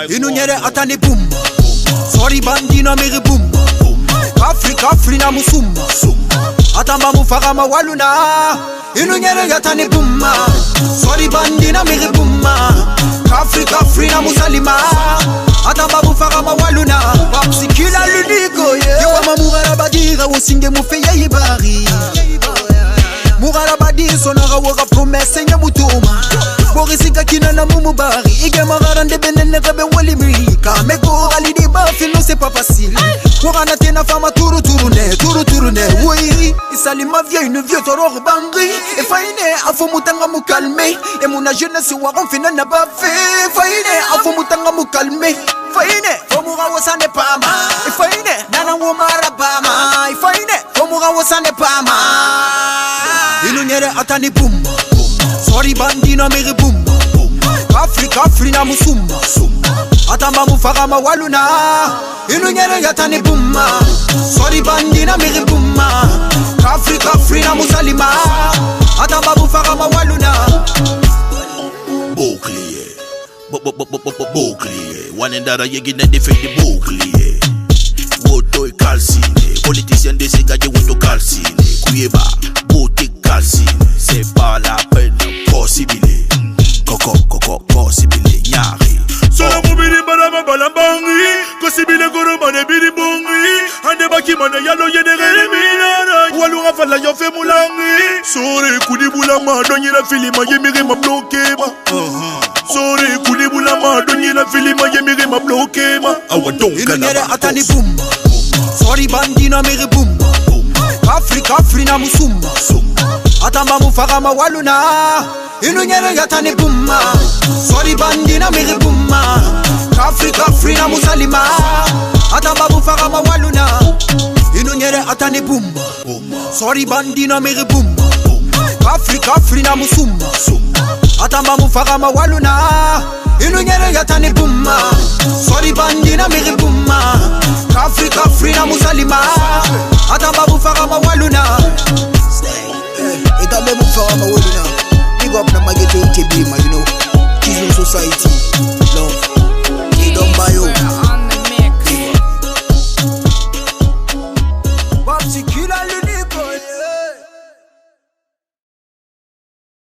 Inunyere atani bumba Sorry bandina meri bumba Kafri na musumba Atamba mufaka mawaluna Inunyere atani bumba Sorry bandina meri bumba Kafri na musalima Atamba mufaka mawaluna Papsi kila luniko Yewa mamurara badira Wosinge mufeya yibari Murara badira Sonara wora promesse Nye mutuma Borisika kina na mumubari Ige mararande benene rebe walimi Kameko alidi bafi no c'est pas facile Warana tena fama turu ne Oui, isalima vieille une vieux toro bangri E faine afo mutanga mu calmer E muna jeunesse waron fina na ba fe Faine afo mutanga mu calmer Faine fomura wasane pama E faine nana womara pama E faine fomura wasane pama Inunyere atani bumba Sorry bandina meri bumba Kafri na musumba Atamba mufaka mawaluna Inunyere yatani bumba Sorry bandina meri bumba Kafri na musalima Atamba mufaka mawaluna Bouclier Bouclier Wanendara yegine defendi bouclier Woto calcine Politicien desigaje woto calcine Kuyeba bote calcine C'est pas la peine possible Coco possible nyari Solo mubiri balama balambangi Kosibile goro mane biri bongi Ande baki mane yalo yenere minara Walu rafala yo fe mulangi Sore kudi bulama donyi la filima yemire ma bloke ma Sore kudi bulama donyi la filima yemire ma bloke ma Awa donka na Inunyere atani bumba Sorry bandina meri bumba Kafri na musumba Atamba mufaka mawaluna Inunyere yatani bumba Sorry bandina meri bumba Kafri na musalima Atamba mufaka mawaluna Inunyere atani bumba Sorry bandina meri bumba Kafri na musumba Atamba mufaka mawaluna Inunyere yatani bumba Sorry bandina meri bumba Kafri na musalima Atamba mufaka mawaluna Itambe mufaka mawaluna Big up na magete itebima, you know. Kids in society, love.